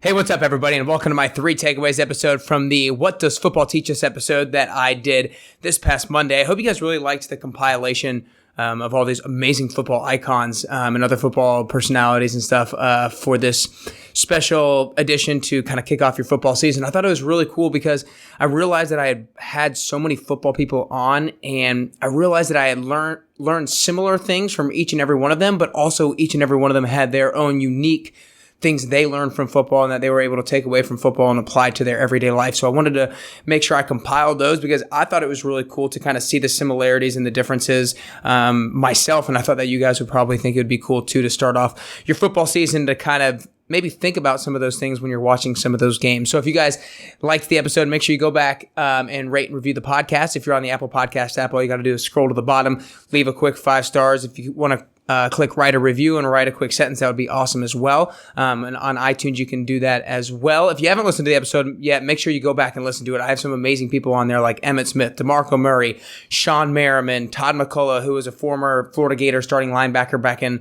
Hey, what's up, everybody, and welcome to my 3 takeaways episode from the What Does Football Teach Us episode that I did this past Monday. I hope you guys really liked the compilation of all these amazing football icons and other football personalities and stuff for this special edition to kind of kick off your football season. I thought it was really cool because I realized that I had had so many football people on, and I realized that I had learned similar things from each and every one of them, but also each and every one of them had their own unique things they learned from football and that they were able to take away from football and apply to their everyday life. So I wanted to make sure I compiled those because I thought it was really cool to kind of see the similarities and the differences myself. And I thought that you guys would probably think it would be cool too to start off your football season to kind of maybe think about some of those things when you're watching some of those games. So if you guys liked the episode, make sure you go back and rate and review the podcast. If you're on the Apple Podcast app, all you got to do is scroll to the bottom, leave a quick 5 stars. If you want to click write a review and write a quick sentence, that would be awesome as well. And on iTunes, you can do that as well. If you haven't listened to the episode yet, make sure you go back and listen to it. I have some amazing people on there like Emmitt Smith, DeMarco Murray, Sean Merriman, Todd McCullough, who was a former Florida Gator starting linebacker back in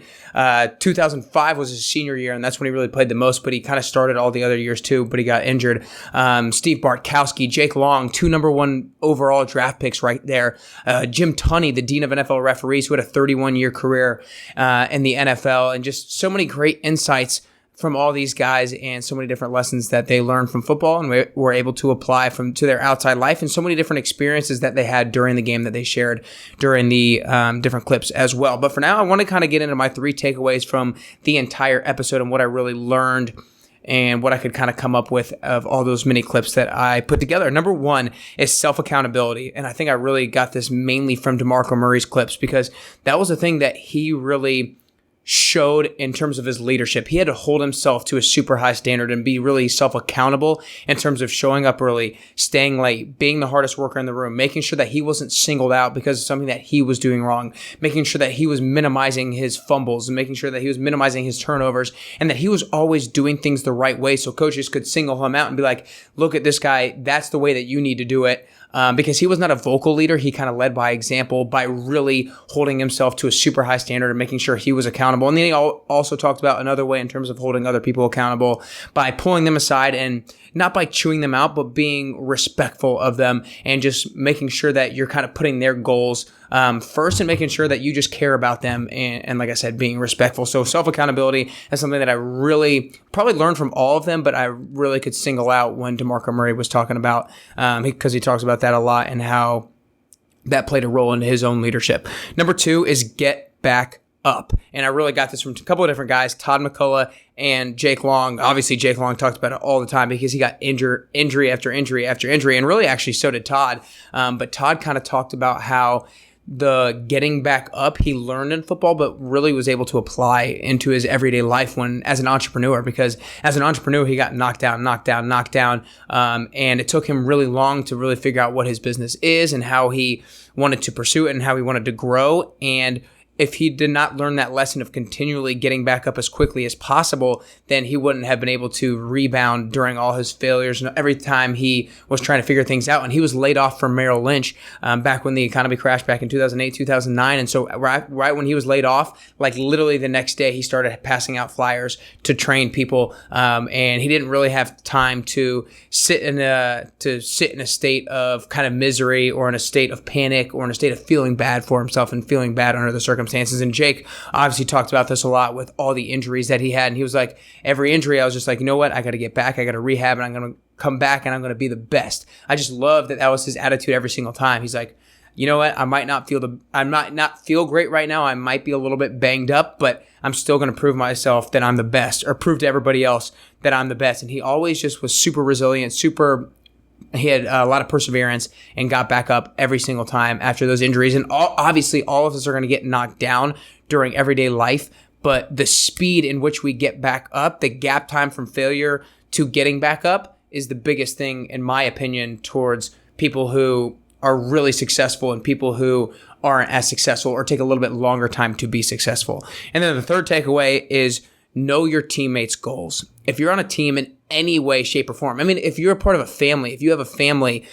2005 was his senior year, and that's when he really played the most, but he kind of started all the other years too, but he got injured. Steve Bartkowski, Jake Long, 2 number 1 overall draft picks right there. Jim Tunney, the Dean of NFL Referees, who had a 31-year career in the NFL, and just so many great insights from all these guys and so many different lessons that they learned from football and were able to apply to their outside life, and so many different experiences that they had during the game that they shared during the different clips as well. But for now, I want to kind of get into my 3 takeaways from the entire episode and what I really learned and what I could kind of come up with of all those mini clips that I put together. Number 1 is self-accountability. And I think I really got this mainly from DeMarco Murray's clips because that was the thing that he really showed in terms of his leadership. He had to hold himself to a super high standard and be really self-accountable in terms of showing up early, staying late, being the hardest worker in the room, making sure that he wasn't singled out because of something that he was doing wrong, making sure that he was minimizing his fumbles and making sure that he was minimizing his turnovers and that he was always doing things the right way so coaches could single him out and be like, look at this guy, that's the way that you need to do it. Because he was not a vocal leader, he kind of led by example by really holding himself to a super high standard and making sure he was accountable. And then he also talked about another way in terms of holding other people accountable by pulling them aside and not by chewing them out, but being respectful of them and just making sure that you're kind of putting their goals first and making sure that you just care about them and like I said, being respectful. So self-accountability is something that I really probably learned from all of them, but I really could single out when DeMarco Murray was talking about because he talks about that a lot and how that played a role in his own leadership. Number 2 is get back up. And I really got this from a couple of different guys, Todd McCullough and Jake Long. Obviously, Jake Long talked about it all the time because he got injury after injury after injury, and really actually so did Todd. But Todd kind of talked about how the getting back up he learned in football, but really was able to apply into his everyday life as an entrepreneur, because as an entrepreneur, he got knocked down. And it took him really long to really figure out what his business is and how he wanted to pursue it and how he wanted to grow. And if he did not learn that lesson of continually getting back up as quickly as possible, then he wouldn't have been able to rebound during all his failures and every time he was trying to figure things out. And he was laid off from Merrill Lynch back when the economy crashed back in 2008, 2009. And so right when he was laid off, like literally the next day, he started passing out flyers to train people. And he didn't really have time to sit in a state of kind of misery or in a state of panic or in a state of feeling bad for himself and feeling bad under the circumstances. And Jake obviously talked about this a lot with all the injuries that he had. And he was like, every injury, I was just like, you know what? I got to get back. I got to rehab and I'm going to come back and I'm going to be the best. I just love that was his attitude every single time. He's like, you know what? I might not feel great right now. I might be a little bit banged up, but I'm still going to prove myself that I'm the best or prove to everybody else that I'm the best. And he always just was super resilient, he had a lot of perseverance and got back up every single time after those injuries. And obviously, all of us are going to get knocked down during everyday life, but the speed in which we get back up, the gap time from failure to getting back up is the biggest thing, in my opinion, towards people who are really successful and people who aren't as successful or take a little bit longer time to be successful. And then the third takeaway is know your teammates' goals. If you're on a team in any way, shape, or form, I mean, if you're a part of a family, if you have a family,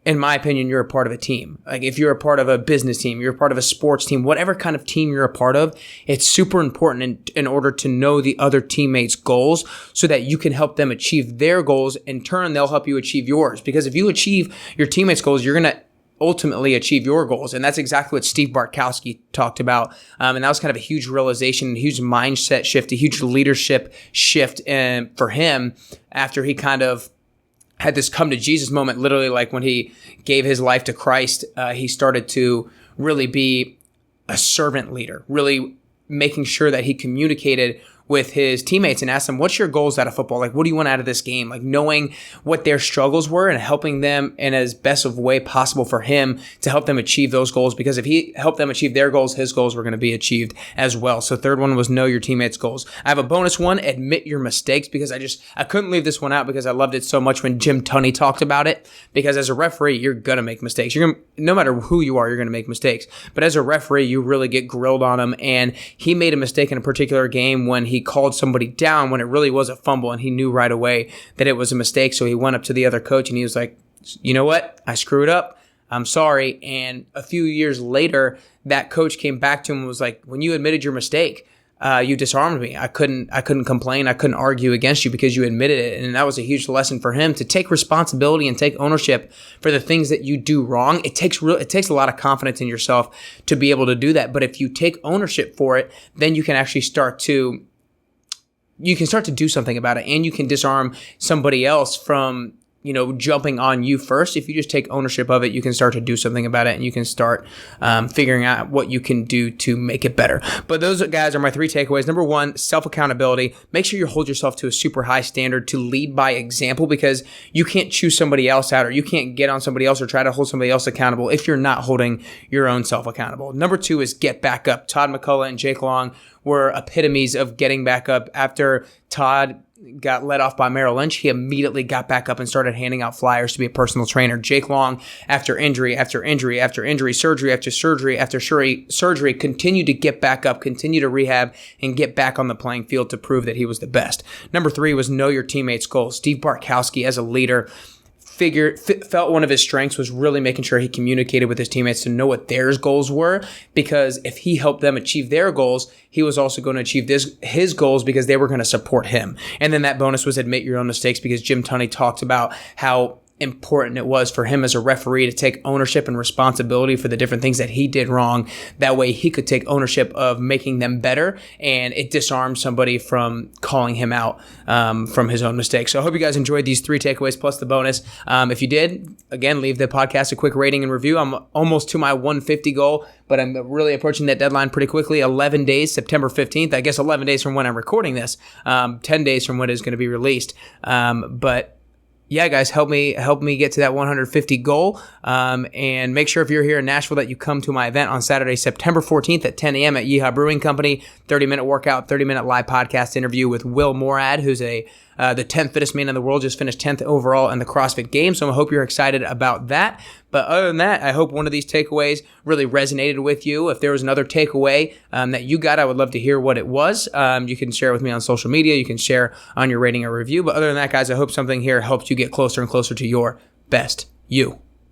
in my opinion, you're a part of a team. Like if you're a part of a business team, you're a part of a sports team, whatever kind of team you're a part of, it's super important in order to know the other teammates' goals so that you can help them achieve their goals. In turn, they'll help you achieve yours. Because if you achieve your teammates' goals, you're going to ultimately achieve your goals. And that's exactly what Steve Bartkowski talked about. And that was kind of a huge realization, a huge mindset shift, a huge leadership shift for him after he kind of had this come to Jesus moment. Literally, like when he gave his life to Christ, he started to really be a servant leader, really making sure that he communicated with his teammates and asked them, what's your goals out of football? Like, what do you want out of this game? Like knowing what their struggles were and helping them in as best of way possible for him to help them achieve those goals. Because if he helped them achieve their goals, his goals were going to be achieved as well. So third one was know your teammates' goals. I have a bonus one, admit your mistakes, because I couldn't leave this one out because I loved it so much when Jim Tunney talked about it. Because as a referee, you're going to make mistakes. No matter who you are, you're going to make mistakes. But as a referee, you really get grilled on them. And he made a mistake in a particular game when he called somebody down when it really was a fumble, and he knew right away that it was a mistake. So he went up to the other coach and he was like, you know what? I screwed up. I'm sorry. And a few years later, that coach came back to him and was like, when you admitted your mistake, you disarmed me. I couldn't complain. I couldn't argue against you because you admitted it. And that was a huge lesson for him to take responsibility and take ownership for the things that you do wrong. It takes a lot of confidence in yourself to be able to do that. But if you take ownership for it, then you can actually start to do something about it, and you can disarm somebody else from, jumping on you first. If you just take ownership of it, you can start to do something about it, and you can start figuring out what you can do to make it better. But those guys are my 3 takeaways. Number 1, self-accountability. Make sure you hold yourself to a super high standard to lead by example, because you can't choose somebody else out, or you can't get on somebody else or try to hold somebody else accountable if you're not holding your own self accountable. Number 2 is get back up. Todd McCullough and Jake Long were epitomes of getting back up. After Todd got let off by Merrill Lynch, he immediately got back up and started handing out flyers to be a personal trainer. Jake Long, after injury, surgery after surgery, continued to get back up, continue to rehab, and get back on the playing field to prove that he was the best. Number 3 was know your teammates' goals. Steve Bartkowski, as a leader, felt one of his strengths was really making sure he communicated with his teammates to know what their goals were, because if he helped them achieve their goals, he was also going to achieve his goals because they were going to support him. And then that bonus was admit your own mistakes, because Jim Tunney talked about how important it was for him as a referee to take ownership and responsibility for the different things that he did wrong. That way he could take ownership of making them better, and it disarmed somebody from calling him out from his own mistakes. So I hope you guys enjoyed these 3 takeaways plus the bonus. If you did, again, leave the podcast a quick rating and review. I'm almost to my 150 goal, but I'm really approaching that deadline pretty quickly. 11 days, September 15th. I guess 11 days from when I'm recording this, 10 days from when it's going to be released. But yeah, guys, help me get to that 150 goal. And make sure if you're here in Nashville that you come to my event on Saturday, September 14th at 10 a.m. at Yeehaw Brewing Company. 30-minute workout, 30-minute live podcast interview with Will Morad, who's the 10th fittest man in the world, just finished 10th overall in the CrossFit Games. So I hope you're excited about that. But other than that, I hope one of these takeaways really resonated with you. If there was another takeaway that you got, I would love to hear what it was. You can share with me on social media. You can share on your rating or review. But other than that, guys, I hope something here helps you get closer and closer to your best you.